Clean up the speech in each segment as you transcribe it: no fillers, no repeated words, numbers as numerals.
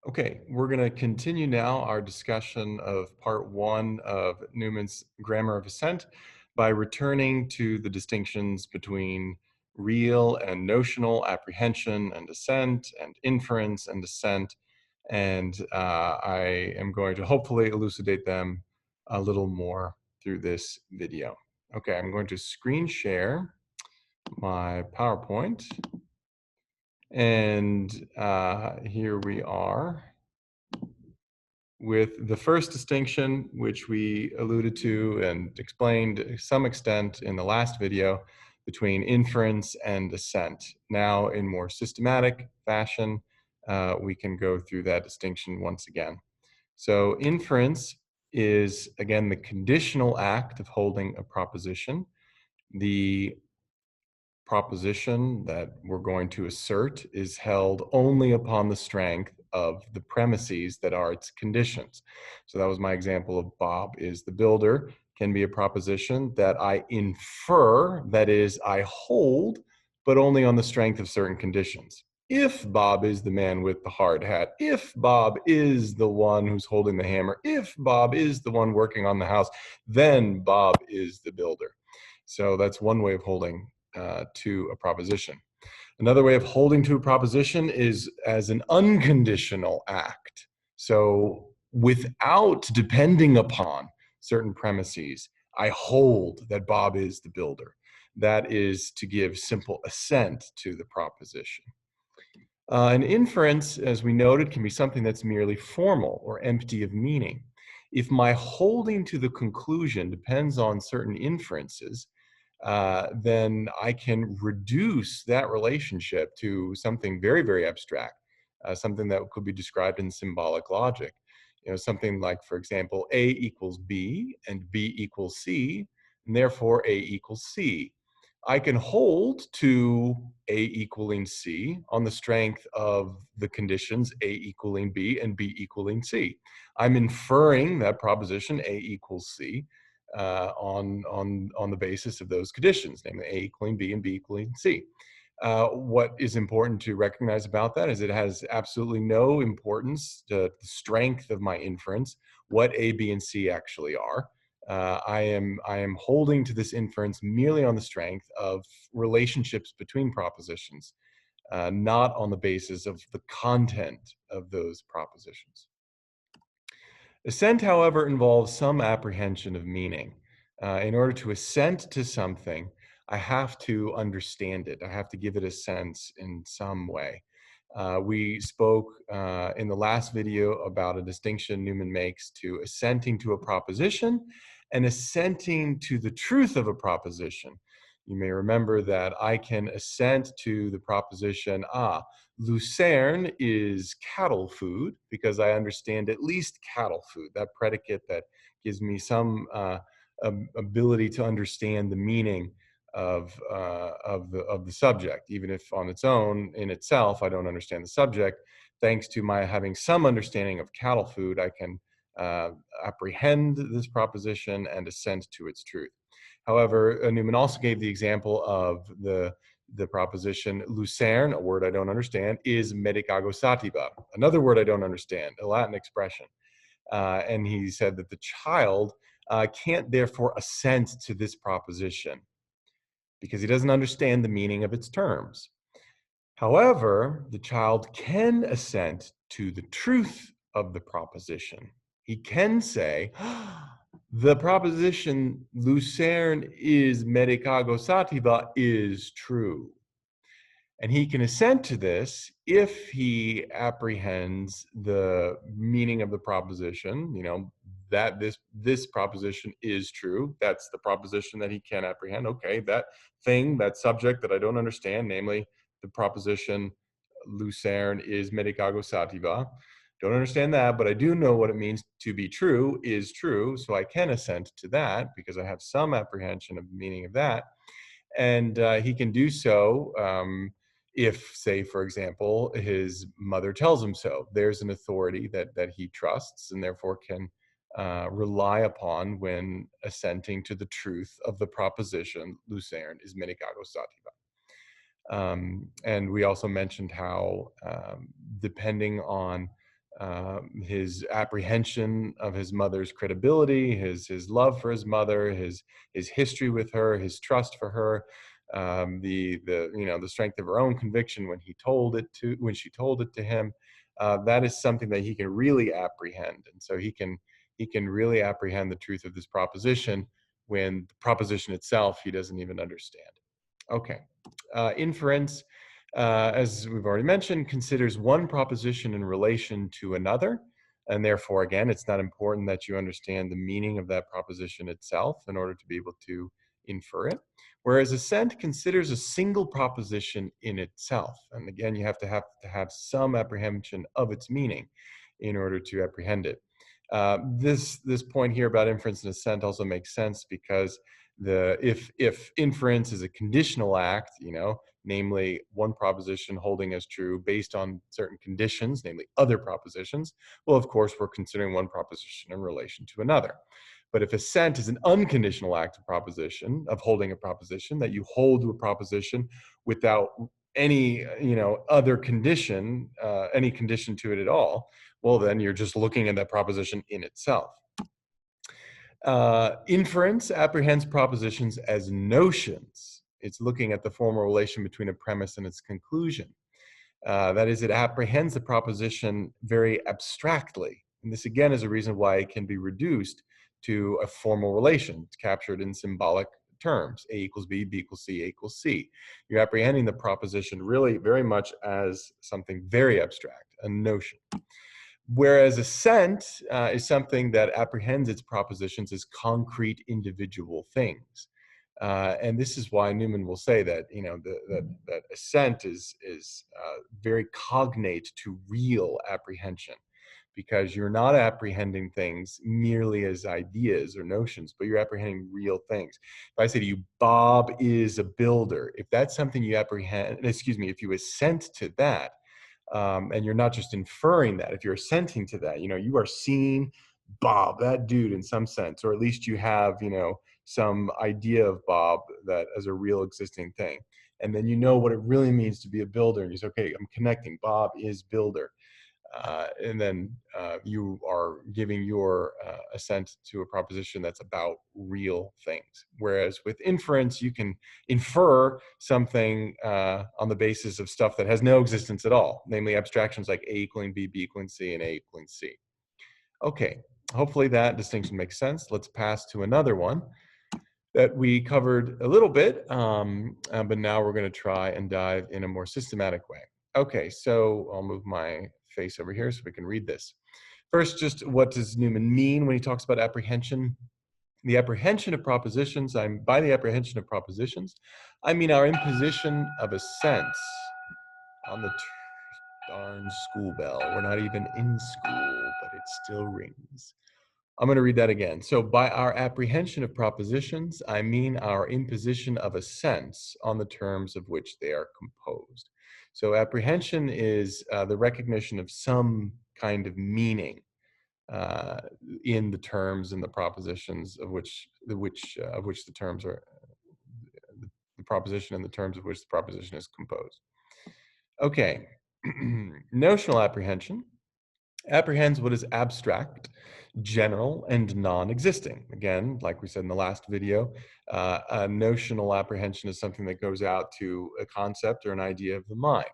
Okay, we're going to continue now our discussion of part one of Newman's Grammar of Assent by returning to the distinctions between real and notional apprehension and assent and inference and assent. And I am going to hopefully elucidate them a little more through this video. Okay, I'm going to screen share my PowerPoint. And here we are with the first distinction, which we alluded to and explained to some extent in the last video, between inference and assent. Now, in more systematic fashion, we can go through that distinction once again. So inference is, again, the conditional act of holding a proposition. The proposition that we're going to assert is held only upon the strength of the premises that are its conditions. So that was my example of Bob is the builder, can be a proposition that I infer, that is, I hold, but only on the strength of certain conditions. If Bob is the man with the hard hat, if Bob is the one who's holding the hammer, if Bob is the one working on the house, then Bob is the builder. So that's one way of holding to a proposition. Another way of holding to a proposition is as an unconditional act. So without depending upon certain premises, I hold that Bob is the builder. That is to give simple assent to the proposition. An inference, as we noted, can be something that's merely formal or empty of meaning. If my holding to the conclusion depends on certain inferences, then I can reduce that relationship to something very, very abstract, something that could be described in symbolic logic. You know, something like, for example, A equals B and B equals C, and therefore A equals C. I can hold to A equaling C on the strength of the conditions A equaling B and B equaling C. I'm inferring that proposition A equals C on the basis of those conditions, namely A equaling B and B equaling C. What is important to recognize about that is it has absolutely no importance to the strength of my inference, what A, B, and C actually are. I am holding to this inference merely on the strength of relationships between propositions, not on the basis of the content of those propositions. Assent, however, involves some apprehension of meaning. In order to assent to something, I have to understand it. I have to give it a sense in some way. We spoke in the last video about a distinction Newman makes to assenting to a proposition and assenting to the truth of a proposition. You may remember that I can assent to the proposition, Lucerne is cattle food, because I understand at least cattle food, that predicate that gives me some ability to understand the meaning of the subject, even if on its own, in itself, I don't understand the subject. Thanks to my having some understanding of cattle food, I can apprehend this proposition and assent to its truth. However, Newman also gave the example of the proposition Lucerne, a word I don't understand, is medicago sativa, another word I don't understand, a Latin expression. And he said that the child can't therefore assent to this proposition because he doesn't understand the meaning of its terms. However, the child can assent to the truth of the proposition. He can say, the proposition Lucerne is medicago sativa is true. And he can assent to this if he apprehends the meaning of the proposition, you know, that this proposition is true. That's the proposition that he can apprehend. Okay, that thing, that subject that I don't understand, namely the proposition Lucerne is medicago sativa. Don't understand that, but I do know what it means to be true is true. So I can assent to that because I have some apprehension of the meaning of that. And he can do so if, say, for example, his mother tells him so. There's an authority that he trusts and therefore can rely upon when assenting to the truth of the proposition Lucerne is medicago sativa. And we also mentioned how, depending on his apprehension of his mother's credibility, his love for his mother, his history with her, his trust for her, the strength of her own conviction when she told it to him. That is something that he can really apprehend, and so he can really apprehend the truth of this proposition when the proposition itself he doesn't even understand. Okay, inference, as we've already mentioned, considers one proposition in relation to another, and therefore, again, it's not important that you understand the meaning of that proposition itself in order to be able to infer it. Whereas assent considers a single proposition in itself, and again, you have some apprehension of its meaning in order to apprehend it. This point here about inference and assent also makes sense because if inference is a conditional act, namely one proposition holding as true based on certain conditions, namely other propositions, well, of course, we're considering one proposition in relation to another. But if assent is an unconditional act of proposition, of holding a proposition, that you hold to a proposition without any other condition, any condition to it at all, well, then you're just looking at that proposition in itself. Inference apprehends propositions as notions. It's looking at the formal relation between a premise and its conclusion. That is, it apprehends the proposition very abstractly. And this, again, is a reason why it can be reduced to a formal relation. It's captured in symbolic terms. A equals B, B equals C, A equals C. You're apprehending the proposition really very much as something very abstract, a notion. Whereas assent is something that apprehends its propositions as concrete individual things. And this is why Newman will say that that assent is very cognate to real apprehension, because you're not apprehending things merely as ideas or notions, but you're apprehending real things. If I say to you, Bob is a builder, if that's something you apprehend, if you assent to that, and you're not just inferring that, if you're assenting to that, you are seeing Bob, that dude, in some sense, or at least you have, some idea of Bob that as a real existing thing. And then you know what it really means to be a builder. And you say, okay, I'm connecting. Bob is builder. And then you are giving your assent to a proposition that's about real things. Whereas with inference, you can infer something on the basis of stuff that has no existence at all, namely abstractions like A equaling B, B equaling C, and A equaling C. Okay, hopefully that distinction makes sense. Let's pass to another one that we covered a little bit, but now we're going to try and dive in a more systematic way. Okay, so I'll move my face over here so we can read this. First, just what does Newman mean when he talks about apprehension? The apprehension of propositions, by the apprehension of propositions, I mean our imposition of a sense on the darn school bell. We're not even in school, but it still rings. I'm going to read that again. So by our apprehension of propositions, I mean our imposition of a sense on the terms of which they are composed. So apprehension is the recognition of some kind of meaning in the terms and the propositions of which the terms are, the proposition and the terms of which the proposition is composed. Okay, notional apprehension apprehends what is abstract, general, and non-existing. Again, like we said in the last video, a notional apprehension is something that goes out to a concept or an idea of the mind.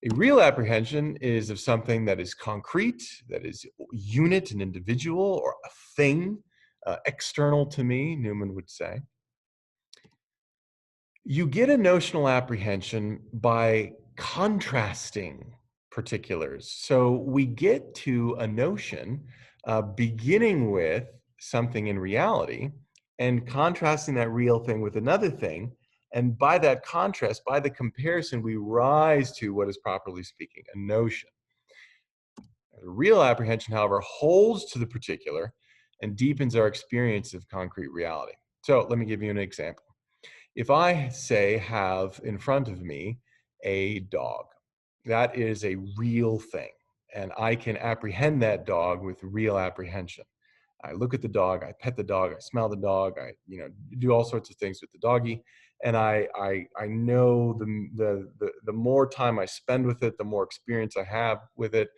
A real apprehension is of something that is concrete, that is unit and individual, or a thing, external to me, Newman would say. You get a notional apprehension by contrasting particulars. So we get to a notion beginning with something in reality and contrasting that real thing with another thing. And by that contrast, by the comparison, we rise to what is, properly speaking, a notion. A real apprehension, however, holds to the particular and deepens our experience of concrete reality. So let me give you an example. If I say have in front of me a dog, that is a real thing, and I can apprehend that dog with real apprehension. I look at the dog, I pet the dog, I smell the dog, I do all sorts of things with the doggy, and I know the more time I spend with it, the more experience I have with it,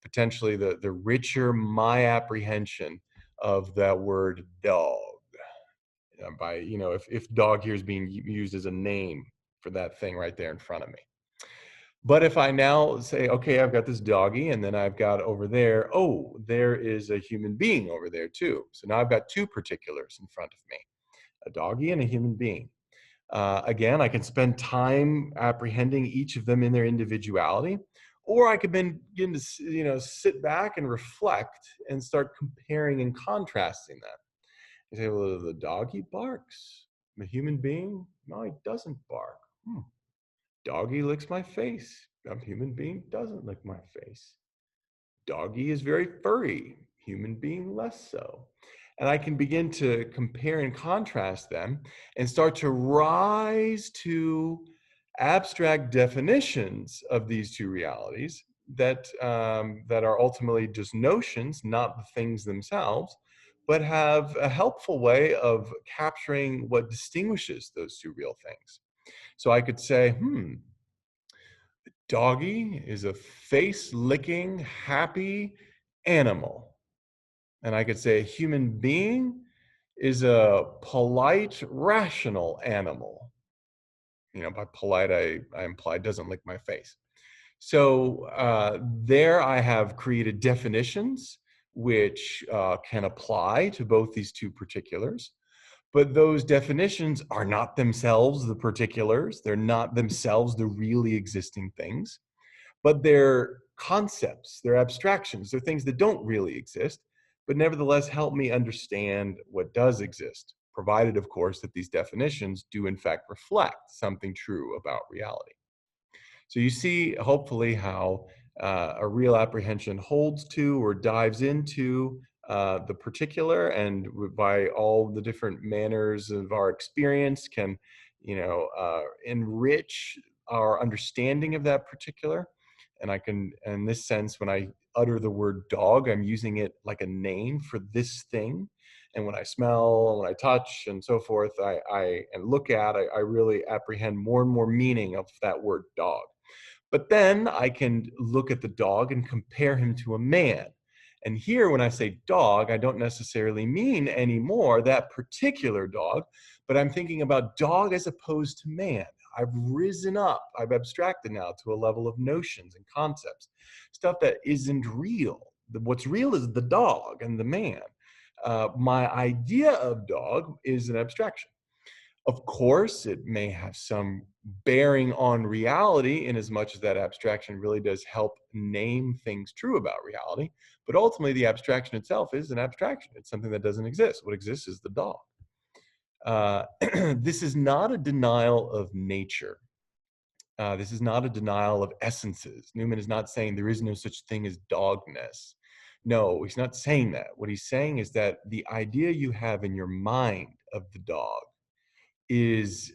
potentially the richer my apprehension of that word dog. By, if dog here is being used as a name for that thing right there in front of me. But if I now say, okay, I've got this doggy, and then I've got over there, oh, there is a human being over there too. So now I've got two particulars in front of me, a doggy and a human being. Again, I can spend time apprehending each of them in their individuality, or I could begin to, sit back and reflect and start comparing and contrasting them. You say, well, the doggy barks. The human being, no, he doesn't bark. Doggy licks my face. A human being doesn't lick my face. Doggy is very furry. Human being less so. And I can begin to compare and contrast them and start to rise to abstract definitions of these two realities that are ultimately just notions, not the things themselves, but have a helpful way of capturing what distinguishes those two real things. So I could say, doggy is a face-licking, happy animal. And I could say a human being is a polite, rational animal. By polite, I imply doesn't lick my face. So there I have created definitions which can apply to both these two particulars. But those definitions are not themselves the particulars. They're not themselves the really existing things, but they're concepts, they're abstractions, they're things that don't really exist, but nevertheless help me understand what does exist, provided, of course, that these definitions do in fact reflect something true about reality. So you see, hopefully, how a real apprehension holds to or dives into the particular, and by all the different manners of our experience can, enrich our understanding of that particular. And I can, in this sense, when I utter the word dog, I'm using it like a name for this thing. And when I smell, when I touch, and so forth, and look at, I really apprehend more and more meaning of that word dog. But then I can look at the dog and compare him to a man. And here, when I say dog, I don't necessarily mean anymore that particular dog, but I'm thinking about dog as opposed to man. I've risen up, I've abstracted now to a level of notions and concepts, stuff that isn't real. What's real is the dog and the man. My idea of dog is an abstraction. Of course, it may have some bearing on reality in as much as that abstraction really does help name things true about reality. But ultimately, the abstraction itself is an abstraction. It's something that doesn't exist. What exists is the dog. This is not a denial of nature. This is not a denial of essences. Newman is not saying there is no such thing as dogness. No, he's not saying that. What he's saying is that the idea you have in your mind of the dog is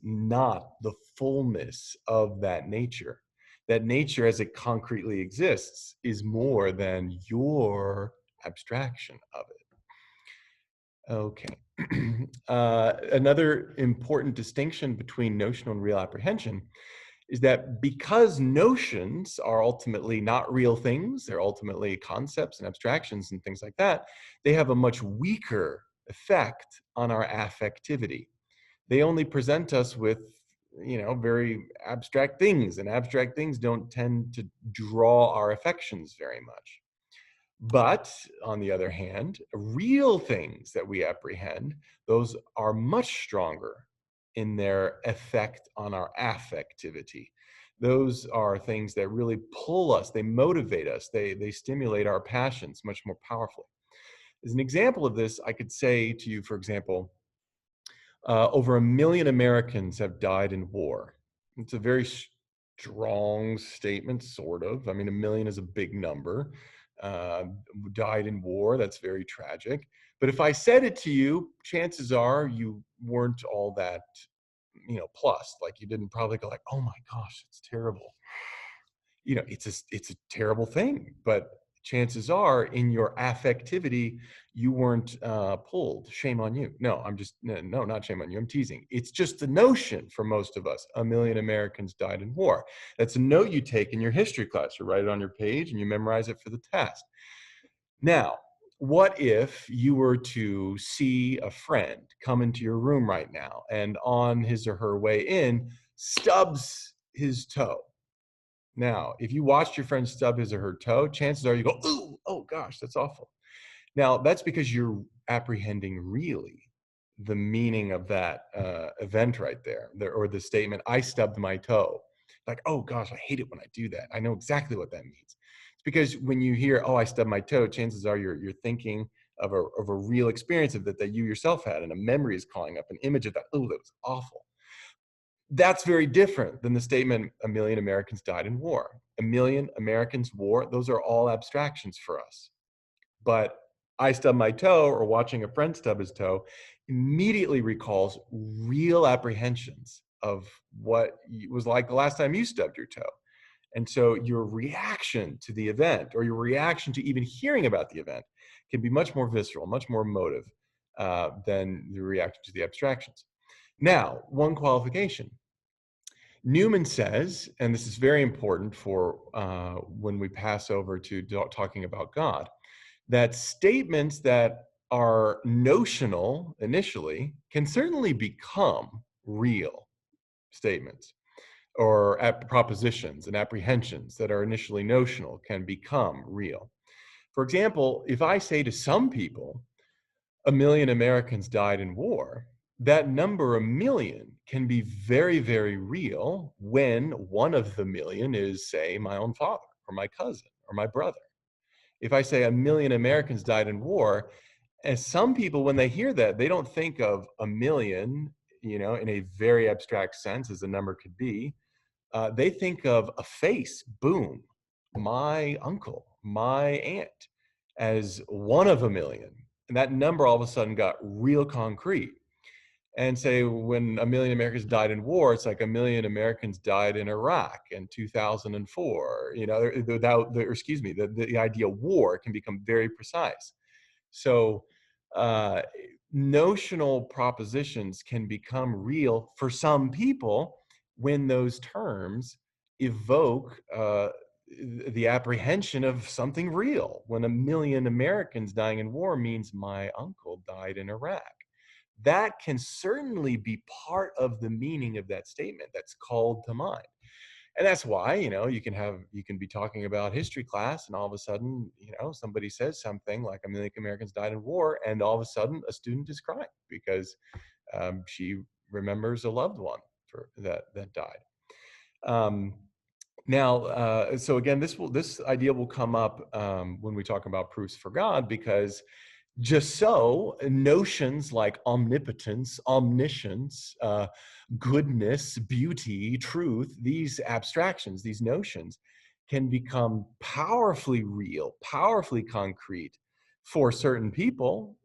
not the fullness of that nature. That nature, as it concretely exists, is more than your abstraction of it. Okay. Another important distinction between notional and real apprehension is that because notions are ultimately not real things, they're ultimately concepts and abstractions and things like that, they have a much weaker effect on our affectivity. They only present us with, very abstract things, and abstract things don't tend to draw our affections very much. But on the other hand, real things that we apprehend, those are much stronger in their effect on our affectivity. Those are things that really pull us, they motivate us, they stimulate our passions much more powerfully. As an example of this, I could say to you, for example, over 1 million Americans have died in war. It's a very strong statement, sort of. I mean, 1 million is a big number. Uh, Died in war, that's very tragic. But if I said it to you, chances are you weren't all that, plus. Like, you didn't probably go like, oh my gosh, it's terrible. It's a terrible thing. But chances are in your affectivity, you weren't pulled. Shame on you. No, no, not shame on you. I'm teasing. It's just the notion for most of us. 1 million Americans died in war. That's a note you take in your history class. You write it on your page and you memorize it for the test. Now, what if you were to see a friend come into your room right now and on his or her way in stubs his toe? Now, if you watched your friend stub his or her toe, chances are you go, "Ooh, oh gosh, that's awful." Now, that's because you're apprehending really the meaning of that event right there, or the statement, "I stubbed my toe." Like, oh gosh, I hate it when I do that. I know exactly what that means. It's because when you hear, "Oh, I stubbed my toe," chances are you're thinking of a real experience of that you yourself had, and a memory is calling up an image of that. Oh, that was awful. That's very different than the statement, 1 million Americans died in war. 1 million Americans war, those are all abstractions for us. But I stub my toe, or watching a friend stub his toe, immediately recalls real apprehensions of what was like the last time you stubbed your toe. And so your reaction to the event, or your reaction to even hearing about the event, can be much more visceral, much more emotive than the reaction to the abstractions. Now, one qualification. Newman says, and this is very important for when we pass over to talking about God, that statements that are notional initially can certainly become real statements, or propositions and apprehensions that are initially notional can become real. For example, if I say to some people, 1 million Americans died in war, that number, 1 million, can be very, very real when one of the million is, say, my own father or my cousin or my brother. If I say 1 million Americans died in war, and some people, when they hear that, they don't think of 1 million, in a very abstract sense as a number could be. They think of a face, boom, my uncle, my aunt, as one of 1 million. And that number all of a sudden got real concrete. And say when 1 million Americans died in war, it's like 1 million Americans died in Iraq in 2004. The idea of war can become very precise. So uh, notional propositions can become real for some people when those terms evoke the apprehension of something real. When 1 million Americans dying in war means my uncle died in Iraq. That can certainly be part of the meaning of that statement that's called to mind. And that's why, you can be talking about history class, and all of a sudden, somebody says something like 1 million Americans died in war, and all of a sudden a student is crying because she remembers a loved one that died. Um, so again, this idea will come up when we talk about proofs for God, because just so, notions like omnipotence, omniscience, goodness, beauty, truth, these abstractions, these notions, can become powerfully real, powerfully concrete for certain people,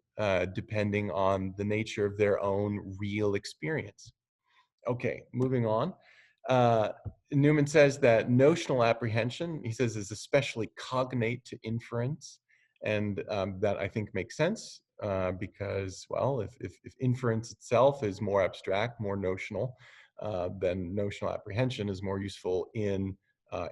depending on the nature of their own real experience. Okay, moving on. Uh, Newman says that notional apprehension, he says, is especially cognate to inference. And that, I think, makes sense because, well, if inference itself is more abstract, more notional, then notional apprehension is more useful in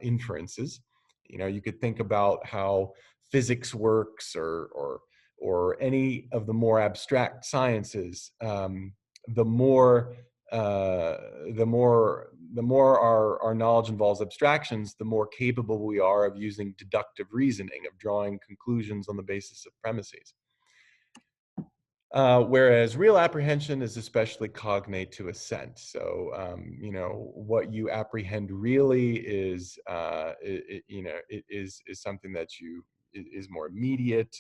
inferences. You could think about how physics works, or any of the more abstract sciences. The more uh, the more our knowledge involves abstractions, the more capable we are of using deductive reasoning, of drawing conclusions on the basis of premises. Whereas real apprehension is especially cognate to assent. So, what you apprehend really is, is something that is more immediate,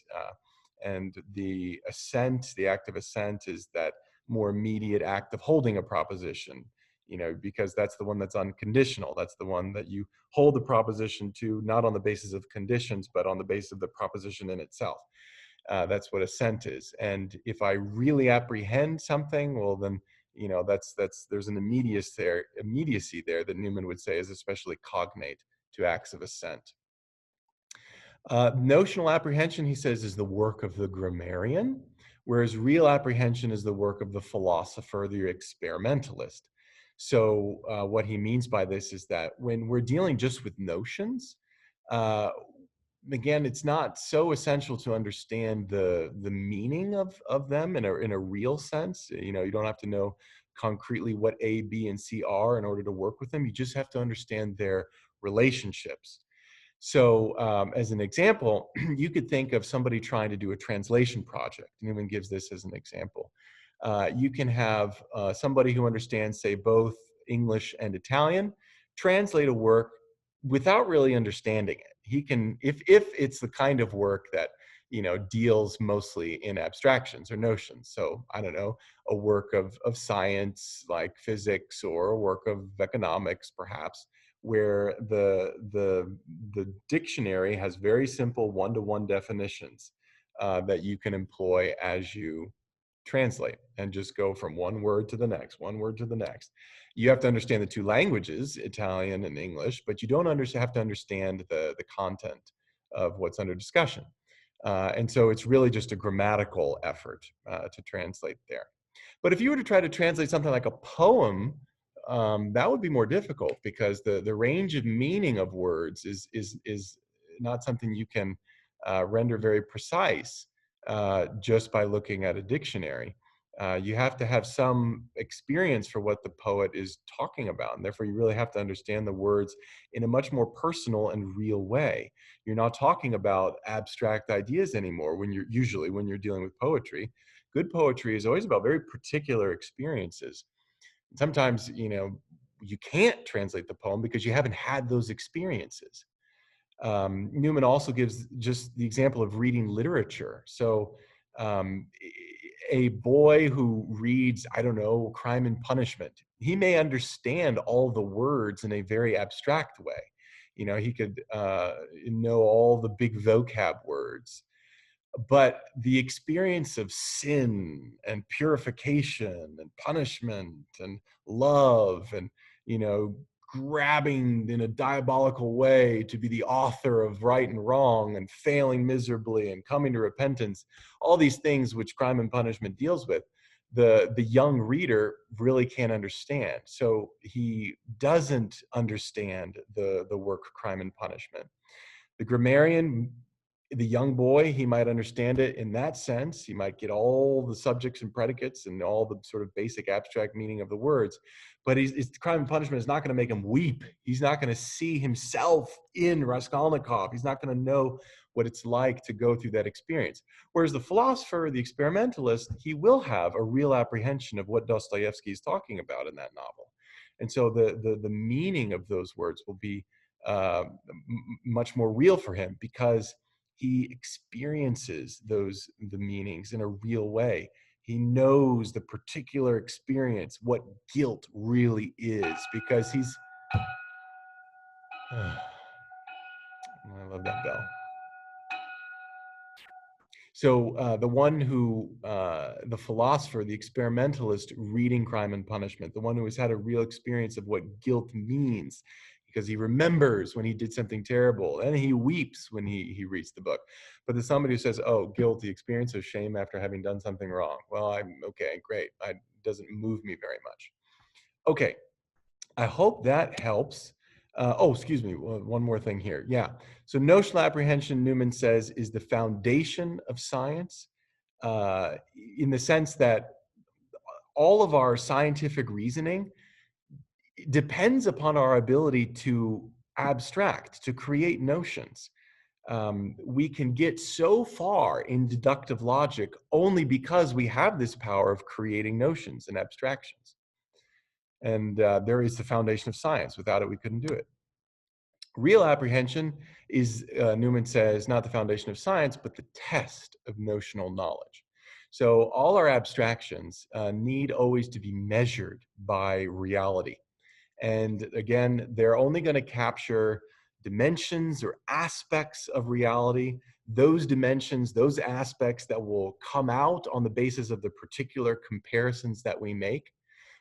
and the assent, the act of assent, is that more immediate act of holding a proposition. Because that's the one that's unconditional. That's the one that you hold the proposition to, not on the basis of conditions, but on the basis of the proposition in itself. That's what assent is. And if I really apprehend something, well, then there's an immediacy there that Newman would say is especially cognate to acts of assent. Notional apprehension, he says, is the work of the grammarian, whereas real apprehension is the work of the philosopher, the experimentalist. So what he means by this is that when we're dealing just with notions, uh, again, it's not so essential to understand the meaning of them in a real sense. You know, you don't have to know concretely what A, B, and C are in order to work with them. You just have to understand their relationships. So, as an example, you could think of somebody trying to do a translation project. Newman gives this as an example. You can have somebody who understands, say, both English and Italian, translate a work without really understanding it. He can, if it's the kind of work that deals mostly in abstractions or notions. So I don't know, a work of science like physics, or a work of economics, perhaps, where the dictionary has very simple one-to-one definitions that you can employ as you translate, and just go from one word to the next, one word to the next. You have to understand the two languages, Italian and English, but you don't have to understand the content of what's under discussion. And so it's really just a grammatical effort to translate there. But if you were to try to translate something like a poem, that would be more difficult, because the range of meaning of words is not something you can render very precise just by looking at a dictionary. You have to have some experience for what the poet is talking about, and therefore you really have to understand the words in a much more personal and real way. You're not talking about abstract ideas anymore when you're dealing with poetry. Good poetry is always about very particular experiences. Sometimes, you can't translate the poem because you haven't had those experiences. Newman also gives just the example of reading literature. So, um, a boy who reads, I don't know, Crime and Punishment, he may understand all the words in a very abstract way. He could know all the big vocab words, but the experience of sin and purification and punishment and love and you know grabbing in a diabolical way to be the author of right and wrong and failing miserably and coming to repentance, all these things which Crime and Punishment deals with, the young reader really can't understand. So he doesn't understand the work Crime and Punishment. The grammarian, the young boy, he might understand it in that sense. He might get all the subjects and predicates and all the sort of basic abstract meaning of the words, but Crime and Punishment is not going to make him weep. He's not going to see himself in Raskolnikov. He's not going to know what it's like to go through that experience. Whereas the philosopher, the experimentalist, he will have a real apprehension of what Dostoevsky is talking about in that novel. And so the meaning of those words will be much more real for him, because he experiences the meanings in a real way. He knows the particular experience, what guilt really is, because he's I love that bell. So the philosopher, the experimentalist reading Crime and Punishment, the one who has had a real experience of what guilt means, because he remembers when he did something terrible, and he weeps when he reads the book. But there's somebody who says, oh, guilt, the experience of shame after having done something wrong. Well, I'm okay, great. It doesn't move me very much. Okay, I hope that helps. Excuse me, one more thing here. Yeah, so notional apprehension, Newman says, is the foundation of science, uh, in the sense that all of our scientific reasoning depends upon our ability to abstract, to create notions. We can get so far in deductive logic only because we have this power of creating notions and abstractions. And there is the foundation of science. Without it, we couldn't do it. Real apprehension is, Newman says, not the foundation of science, but the test of notional knowledge. So all our abstractions need always to be measured by reality. And again, they're only going to capture dimensions or aspects of reality, those dimensions, those aspects that will come out on the basis of the particular comparisons that we make.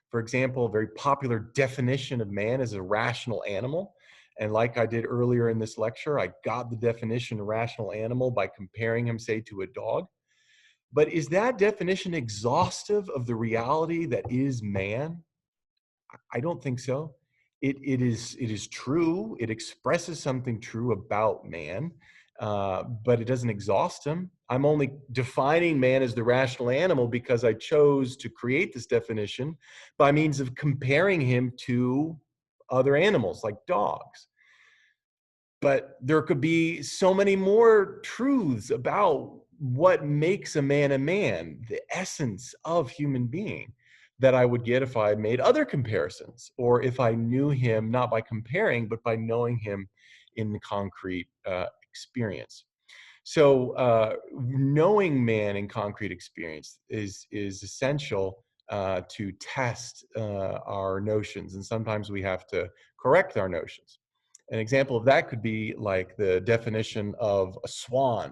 For example, a very popular definition of man is a rational animal. And like I did earlier in this lecture, I got the definition of rational animal by comparing him, say, to a dog. But is that definition exhaustive of the reality that is man? I don't think so. It is true. It expresses something true about man, but it doesn't exhaust him. I'm only defining man as the rational animal because I chose to create this definition by means of comparing him to other animals like dogs. But there could be so many more truths about what makes a man, the essence of human being, that I would get if I made other comparisons, or if I knew him not by comparing, but by knowing him in the concrete experience. So knowing man in concrete experience is essential to test our notions, and sometimes we have to correct our notions. An example of that could be like the definition of a swan.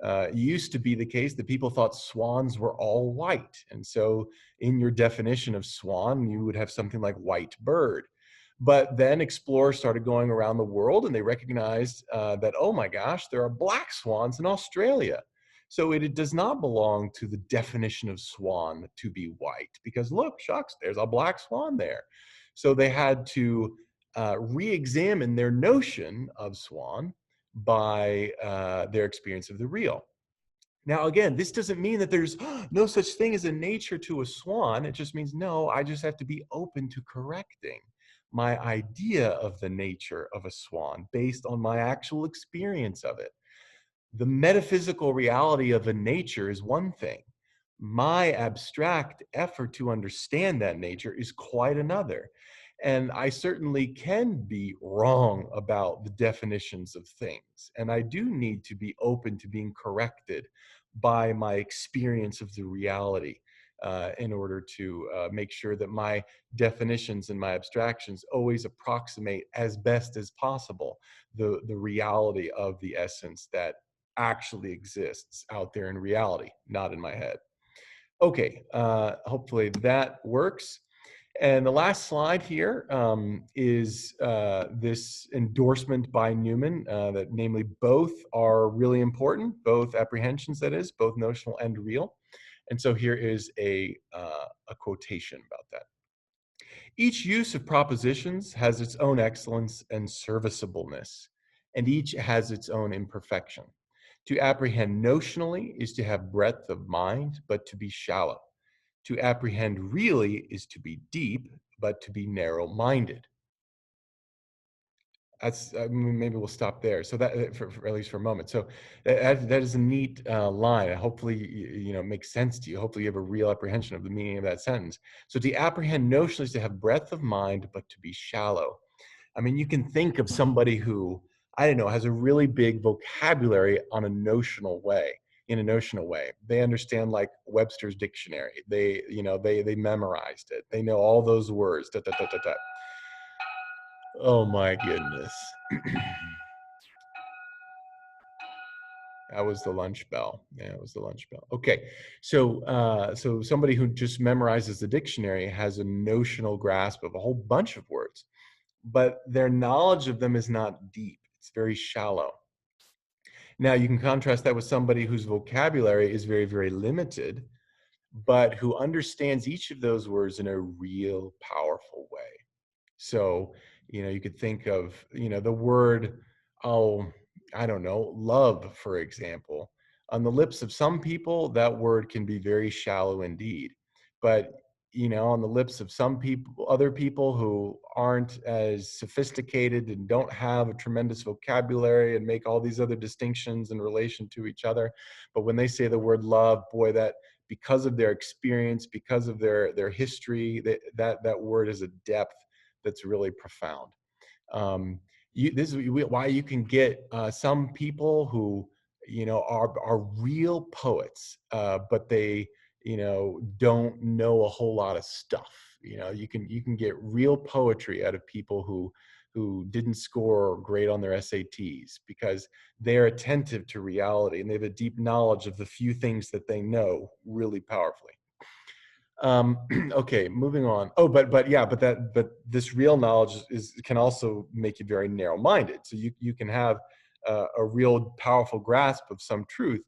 It used to be the case that people thought swans were all white. And so in your definition of swan, you would have something like white bird. But then explorers started going around the world and they recognized that, oh my gosh, there are black swans in Australia. So it does not belong to the definition of swan to be white, because look, shucks, there's a black swan there. So they had to re-examine their notion of swan by their experience of the real. Now, again, this doesn't mean that there's no such thing as a nature to a swan. It just means, no, I just have to be open to correcting my idea of the nature of a swan based on my actual experience of it. The metaphysical reality of a nature is one thing. My abstract effort to understand that nature is quite another. And I certainly can be wrong about the definitions of things. And I do need to be open to being corrected by my experience of the reality in order to make sure that my definitions and my abstractions always approximate as best as possible the reality of the essence that actually exists out there in reality, not in my head. Okay, hopefully that works. And the last slide here is this endorsement by Newman that namely both are really important, both apprehensions, that is, both notional and real. And so here is a quotation about that. Each use of propositions has its own excellence and serviceableness, and each has its own imperfection. To apprehend notionally is to have breadth of mind, but to be shallow. To apprehend really is to be deep, but to be narrow-minded. That's maybe we'll stop there. So that, for at least for a moment. So that is a neat line. Hopefully, it makes sense to you. Hopefully, you have a real apprehension of the meaning of that sentence. So to apprehend notionally is to have breadth of mind, but to be shallow. I mean, you can think of somebody who, I don't know, has a really big vocabulary on a notional way. In a notional way, they understand like Webster's dictionary. They memorized it. They know all those words. Da, da, da, da, da. Oh my goodness. That was the lunch bell. Yeah, it was the lunch bell. Okay, so somebody who just memorizes the dictionary has a notional grasp of a whole bunch of words, but their knowledge of them is not deep. It's very shallow. Now you can contrast that with somebody whose vocabulary is very, very limited, but who understands each of those words in a real powerful way. So, you could think of, the word, oh, I don't know, love, for example. On the lips of some people, that word can be very shallow indeed. But, on the lips of some people, other people who aren't as sophisticated and don't have a tremendous vocabulary and make all these other distinctions in relation to each other. But when they say the word love, boy, that because of their experience, because of their history, that word is a depth that's really profound. This is why you can get some people who are real poets, but they don't know a whole lot of stuff. You can get real poetry out of people who didn't score great on their SATs because they're attentive to reality and they have a deep knowledge of the few things that they know really powerfully. Okay, moving on. Oh, but this real knowledge is can also make you very narrow-minded. So you can have a real powerful grasp of some truth,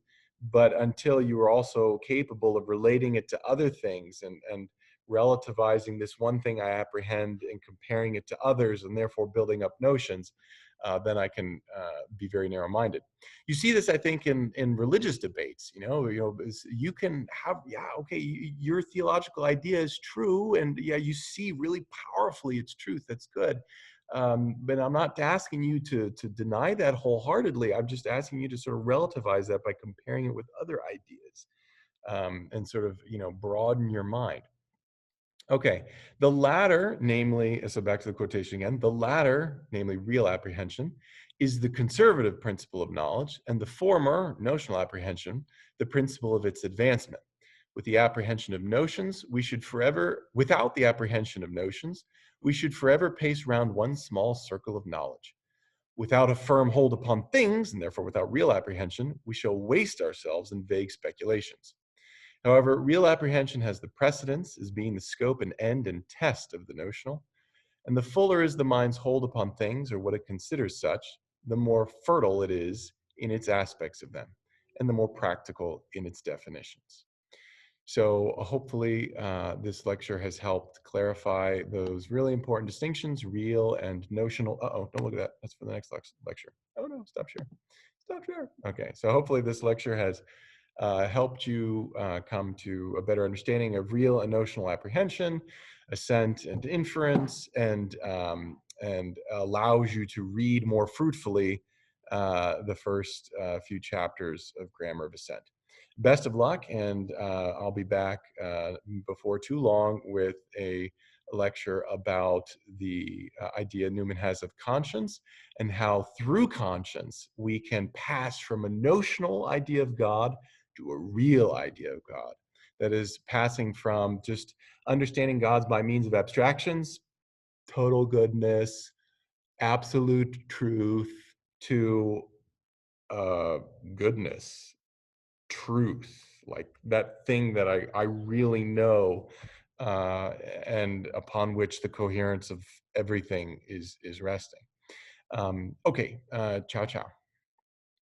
but until you are also capable of relating it to other things and relativizing this one thing I apprehend and comparing it to others, and therefore building up notions, then I can be very narrow-minded. You see this, I think, in religious debates. You can have, yeah, okay, your theological idea is true, and yeah, you see really powerfully its truth. That's good. But I'm not asking you to deny that wholeheartedly. I'm just asking you to sort of relativize that by comparing it with other ideas, and sort of broaden your mind. Okay, the latter, namely, so back to the quotation again, the latter, namely real apprehension, is the conservative principle of knowledge, and the former, notional apprehension, the principle of its advancement. With the apprehension of notions, without the apprehension of notions, we should forever pace round one small circle of knowledge. Without a firm hold upon things, and therefore without real apprehension, we shall waste ourselves in vague speculations. However, real apprehension has the precedence as being the scope and end and test of the notional, and the fuller is the mind's hold upon things or what it considers such, the more fertile it is in its aspects of them, and the more practical in its definitions. So hopefully this lecture has helped clarify those really important distinctions, real and notional. Uh-oh, don't look at that. That's for the next lecture. Oh no, stop share. Stop share. Okay, so hopefully this lecture has helped you come to a better understanding of real and notional apprehension, assent and inference, and allows you to read more fruitfully the first few chapters of Grammar of Assent. Best of luck, and I'll be back before too long with a lecture about the idea Newman has of conscience, and how through conscience we can pass from a notional idea of God to a real idea of God. That is, passing from just understanding God's by means of abstractions, total goodness, absolute truth, to goodness, truth, like that thing that I really know, and upon which the coherence of everything is resting. Okay, ciao, ciao.